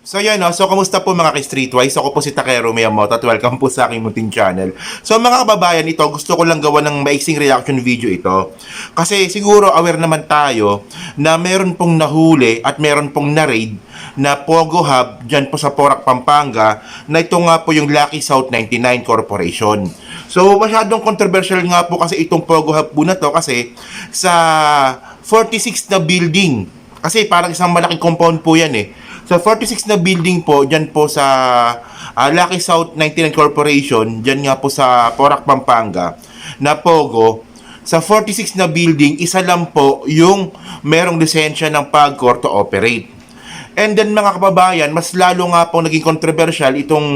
So yan no, so kamusta po mga ka-Streetwise? Ako po si Takero Miyamoto at welcome po sa aking munting channel. So mga kababayan, ito gusto ko lang gawa ng maiksing reaction video ito. Kasi siguro aware naman tayo na meron pong nahuli at meron pong na-raid na Pogo Hub dyan po sa Porac, Pampanga na ito nga po yung Lucky South 99 Corporation. So masyadong controversial nga po kasi itong Pogo Hub po na to kasi sa 46 na building. Kasi parang isang malaking compound po yan eh. So 46 na building po dyan po sa Lucky South 99 Corporation, dyan nga po sa Porac, Pampanga na Pogo. Sa 46 na building, isa lang po yung merong lisensya ng PAGCOR to operate. And then mga kababayan, mas lalo nga po naging controversial itong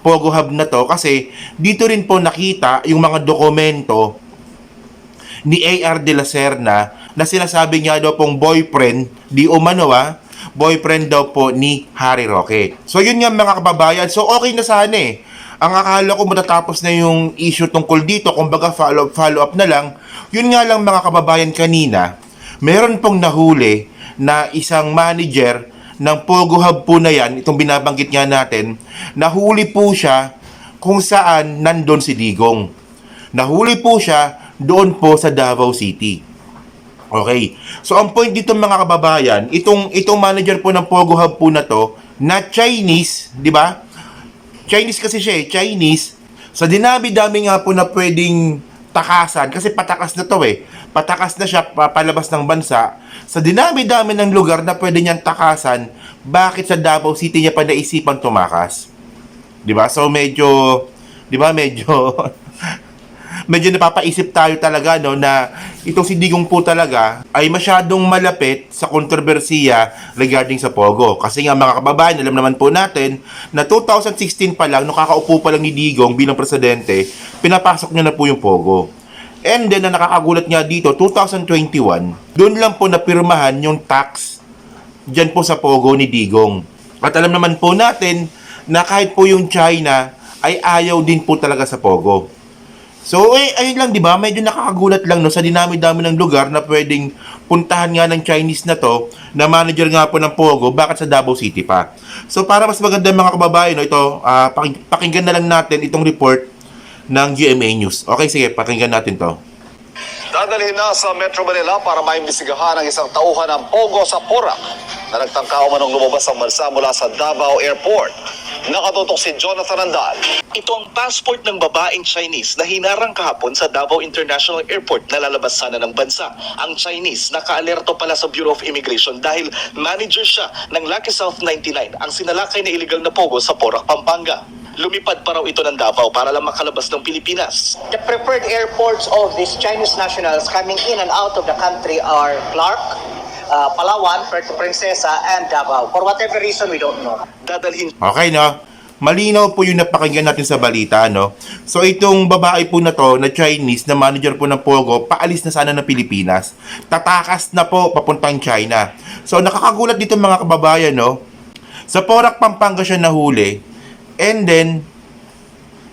Pogo Hub na to kasi dito rin po nakita yung mga dokumento ni A.R. De La Serna na sinasabi niya daw pong boyfriend, di umano boyfriend daw po ni Harry Roque. So yun nga mga kababayan, so okay na sana eh. Ang akala ko matatapos na yung issue tungkol dito, kumbaga follow up na lang. Yun nga lang mga kababayan kanina, meron pong nahuli na isang manager ng Pogo Hub po na yan, itong binabanggit nga natin, nahuli po siya kung saan nandun si Digong. Nahuli po siya doon po sa Davao City. Okay. So ang point dito mga kababayan, itong manager po ng Pogo Hub po na to, na Chinese, di ba? Chinese kasi siya eh, Chinese. Sa dinami-dami nga po na pwedeng takasan, kasi patakas na to eh. Patakas na siya palabas ng bansa. Sa dinami-dami ng lugar na pwede niyang takasan, bakit sa Davao City niya pa naisipan tumakas? Di ba? So medyo, di ba, medyo napapaisip tayo talaga no na itong si Digong po talaga ay masyadong malapit sa kontrobersiya regarding sa Pogo. Kasi nga mga kababayan, alam naman po natin na 2016 pa lang, nung kakaupo pa lang ni Digong bilang presidente, pinapasok niya na po yung Pogo. And then, na nakakagulat nga dito, 2021, doon lang po napirmahan yung tax dyan po sa Pogo ni Digong. At alam naman po natin na kahit po yung China ay ayaw din po talaga sa Pogo. So, ayun lang, di ba? Medyo nakakagulat lang, no? Sa dinami-dami ng lugar na pwedeng puntahan nga ng Chinese na to, na manager nga po ng Pogo, bakit sa Davao City pa? So, para mas maganda mga kababayan, no, ito, pakinggan na lang natin itong report ng GMA News. Okay, sige, pakinggan natin to. Dadalhin na sa Metro Manila para maimbestigahan ang isang tauhan ng Pogo sa Porac na nagtangka umanong lumabas ang bansa mula sa Davao Airport. Nakatutok si Jonathan Andal. Ito ang passport ng babaeng Chinese na hinarang kahapon sa Davao International Airport na lalabas sana ng bansa. Ang Chinese nakaalerto pala sa Bureau of Immigration dahil manager siya ng Lucky South 99, ang sinalakay na illegal na Pogo sa Porac, Pampanga. Lumipad pa raw ito ng Davao para lang makalabas ng Pilipinas. The preferred airports of these Chinese nationals coming in and out of the country are Clark, Palawan, Puerto Princesa, and Davao. For whatever reason, we don't know. Dadalhin Okay, no? Malinaw po yung napakinggan natin sa balita, no? So, itong babae po na to, na Chinese, na manager po ng Pogo, paalis na sana ng Pilipinas. Tatakas na po papuntang China. So, nakakagulat dito mga kababayan, no? Sa Porac, Pampanga siya nahuli. And then,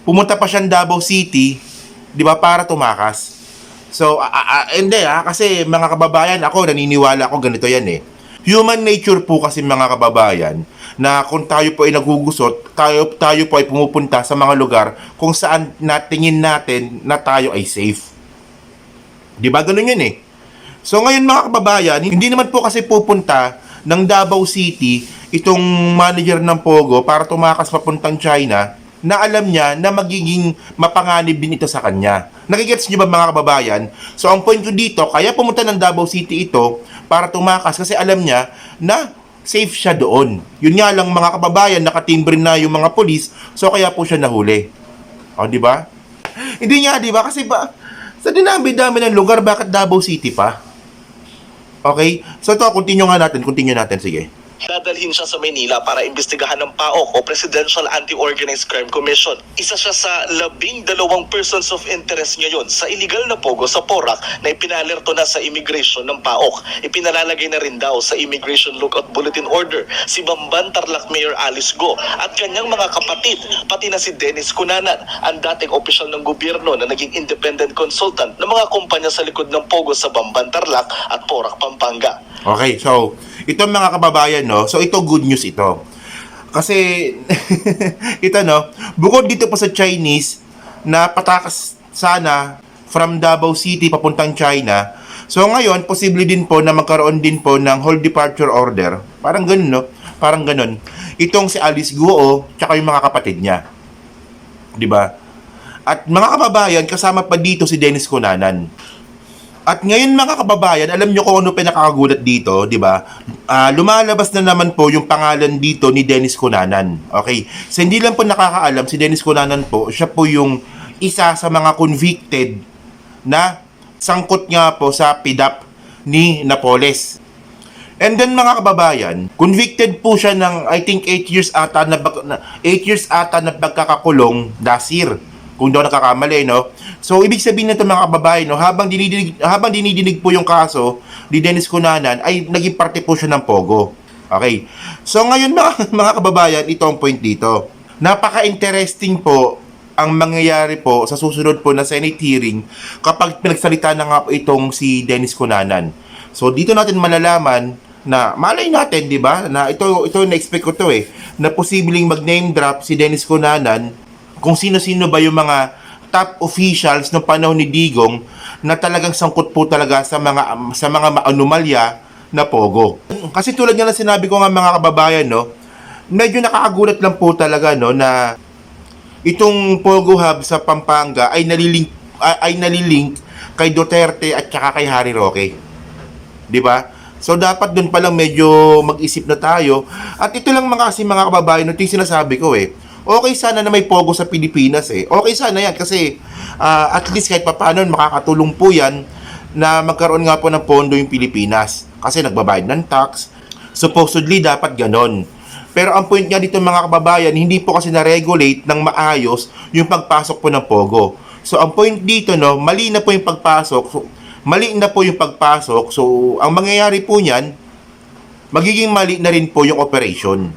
pumunta pa siyang Davao City, di ba, para tumakas. So, hindi kasi mga kababayan, ako, naniniwala ako ganito yan eh. Human nature po kasi mga kababayan, na kung tayo po ay nagugusot, tayo po ay pumupunta sa mga lugar kung saan natingin natin na tayo ay safe. Di ba, ganun yun eh. So, ngayon mga kababayan, hindi naman po kasi pupunta ng Davao City itong manager ng Pogo para tumakas papuntang China na alam niya na magiging mapanganib din ito sa kanya. Nagigets niyo ba mga kababayan? So ang point ko dito, kaya pumunta ng Davao City ito para tumakas kasi alam niya na safe siya doon. Yun nga lang mga kababayan, nakatimbre na yung mga polis, so kaya po siya nahuli. O, di ba? Hindi nga, di ba? Kasi ba, sa dinami-dami ng lugar, bakit Davao City pa? Okay? So ito, continue natin, sige. Dadalhin siya sa Manila para imbestigahan ng PAOK o Presidential Anti-Organized Crime Commission. Isa siya sa 12 persons of interest ngayon sa illegal na Pogo sa Porac na ipinalerto na sa immigration ng PAOK. Ipinalalagay na rin daw sa Immigration Lookout Bulletin Order si Bamban Tarlac Mayor Alice Go at kanyang mga kapatid, pati na si Dennis Cunanan, ang dating opisyal ng gobyerno na naging independent consultant ng mga kumpanya sa likod ng Pogo sa Bamban Tarlac at Porac, Pampanga. Okay, so, ito mga kababayan, no? So, ito good news ito. Kasi, ito no, bukod dito pa sa Chinese, na patakas sana from Davao City papuntang China, so ngayon, posible din po na magkaroon din po ng whole departure order. Parang ganun, no? Parang ganun. Itong si Alice Guo, tsaka yung mga kapatid niya. 'Di ba? At mga kababayan, kasama pa dito si Dennis Cunanan. At ngayon mga kababayan, alam nyo kung ano pinakakagulat dito, di ba? Lumalabas na naman po yung pangalan dito ni Dennis Cunanan. Okay? So hindi lang po nakakaalam, si Dennis Cunanan po, siya po yung isa sa mga convicted na sangkot nga po sa PDAP ni Napoles. And then mga kababayan, convicted po siya ng I think 8 years ata na pagkakakulong last year. Kung daw nakakamali, no? So, ibig sabihin nito mga kababayan, no, habang dinidinig po yung kaso ni Dennis Cunanan, ay naging parte po siya ng Pogo. Okay. So, ngayon mga kababayan, ito ang point dito. Napaka-interesting po ang mangyayari po sa susunod po na Senate hearing kapag pinagsalita na nga po itong si Dennis Cunanan. So, dito natin malalaman na malay natin, di ba? Na ito na-expect ko to na posibleng mag-name drop si Dennis Cunanan kung sino-sino ba yung mga top officials ng panahon ni Digong na talagang sangkot po talaga sa mga anomalya na Pogo. Kasi tulad nga na sinabi ko nga mga kababayan, no, medyo nakakagulat lang po talaga, no, na itong Pogo Hub sa Pampanga ay nalilink kay Duterte at saka kay Harry Roque. 'Di ba? So dapat doon pa lang medyo mag-isip na tayo. At ito lang mga kababayan, ito yung sinasabi ko okay sana na may Pogo sa Pilipinas Okay sana yan kasi at least kahit papaano makakatulong po yan na magkaroon nga po ng pondo yung Pilipinas. Kasi nagbabayad ng tax. Supposedly dapat ganon. Pero ang point nga dito mga kababayan, hindi po kasi na-regulate ng maayos yung pagpasok po ng Pogo. So ang point dito, no, mali na po yung pagpasok. So ang mangyayari po niyan, magiging mali na rin po yung operation.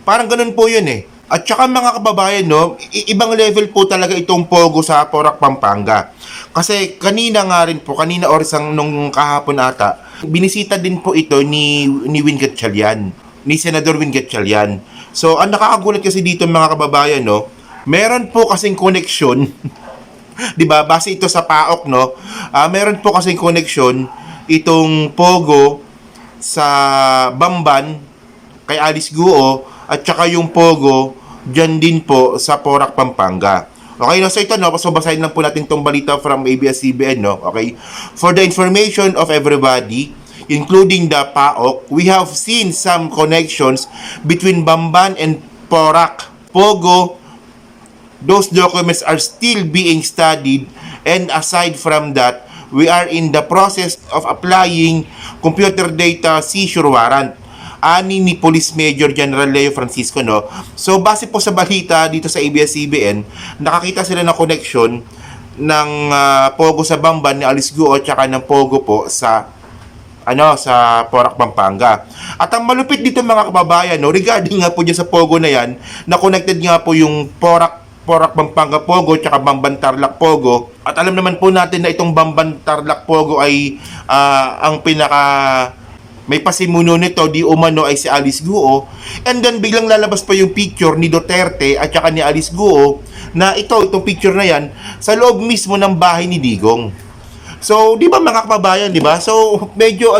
Parang ganun po yun At saka mga kababayan, no, ibang level po talaga itong Pogo sa Porac, Pampanga. Kasi kanina or nung kahapon ata, binisita din po ito ni Win Gatchalian, ni Senador Win Gatchalian. So, ang nakakagulat kasi dito mga kababayan, no, meron po kasing connection, di ba, base ito sa PAOK, no, meron po kasing connection itong Pogo sa Bamban, kay Alice Guo, at saka yung Pogo dyan din po sa Porac, Pampanga. Okay, no? So ito, no? So basahin lang po natin itong balita from ABS-CBN, no? Okay? For the information of everybody, including the PAOK, we have seen some connections between Bamban and Porac. Pogo, those documents are still being studied, and aside from that, we are in the process of applying computer data seizure warrant. Ani ni Police Major General Leo Francisco, no? So, base po sa balita dito sa ABS-CBN, nakakita sila ng connection ng Pogo sa Bamban ni Alice Guo at saka ng Pogo po sa sa Porac, Pampanga. At ang malupit dito mga kababayan, no, regarding nga po dyan sa Pogo na yan, na connected nga po yung Porac, Pampanga Pogo at saka Bamban Tarlac Pogo. At alam naman po natin na itong Bamban Tarlac Pogo ay ang may pasimuno nito, di umano ay si Alice Guo. And then biglang lalabas pa yung picture ni Duterte at saka ni Alice Guo na itong picture na yan sa loob mismo ng bahay ni Digong. So, di ba mga kababayan, di ba? So, medyo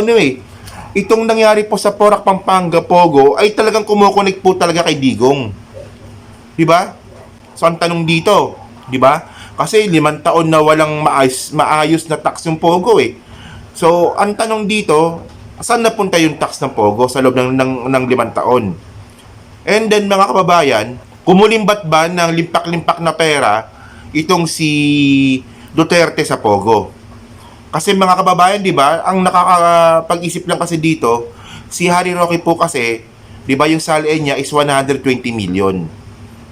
itong nangyari po sa Porac, Pampanga Pogo ay talagang kumukonek po talaga kay Digong. Di ba? So, ang tanong dito, di ba? Kasi 5 taon na walang maayos na tax yung Pogo So, ang tanong dito, saan napunta yung tax ng Pogo sa loob ng 5 taon? And then mga kababayan, kumulimbat ba ng limpak-limpak na pera itong si Duterte sa Pogo? Kasi mga kababayan, di ba, ang nakakapag-isip lang kasi dito, si Harry Roque po kasi, di ba, yung salary niya is 120 million.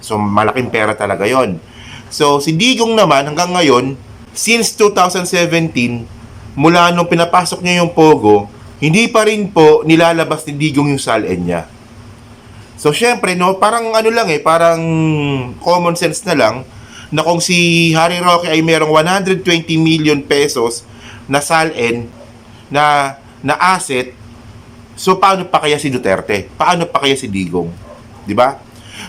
So malaking pera talaga yon. So si Digong naman hanggang ngayon, since 2017, mula nung pinapasok niya yung Pogo, hindi pa rin po nilalabas ni Digong yung salin niya. So, syempre, no, parang parang common sense na lang na kung si Harry Roque ay merong 120 million pesos na salin na asset, so paano pa kaya si Duterte? Paano pa kaya si Digong? di ba?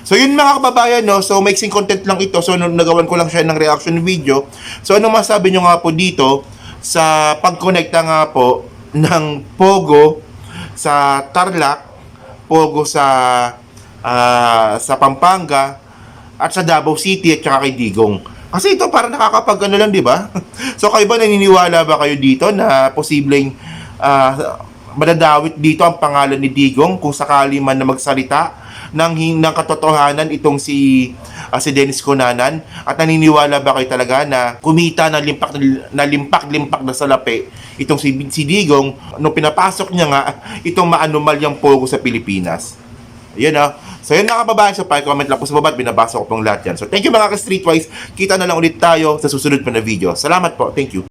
So yun mga kababayan, no? So mixing content lang ito. So nagawan ko lang siya ng reaction video. So anong masabi nyo nga po dito sa pagkonekta nga po ng Pogo sa Tarlac, Pogo sa Pampanga, at sa Davao City at saka kay Digong. Kasi ito parang nakakapag ano lang, di ba? So kayo ba, naniniwala ba kayo dito na posibleng madadawit dito ang pangalan ni Digong kung sakali man na magsalita ng katotohanan itong si Dennis Cunanan? At naniniwala ba kayo talaga na kumita na limpak na salapi itong si Digong nung pinapasok niya nga itong maanumalyang Pogo sa Pilipinas? Yun So yun mga kababayan, so comment lang po sa baba at binabasa ko pong lahat yan. So thank you mga ka-Streetwise, kita na lang ulit tayo sa susunod pa na video. Salamat po, thank you.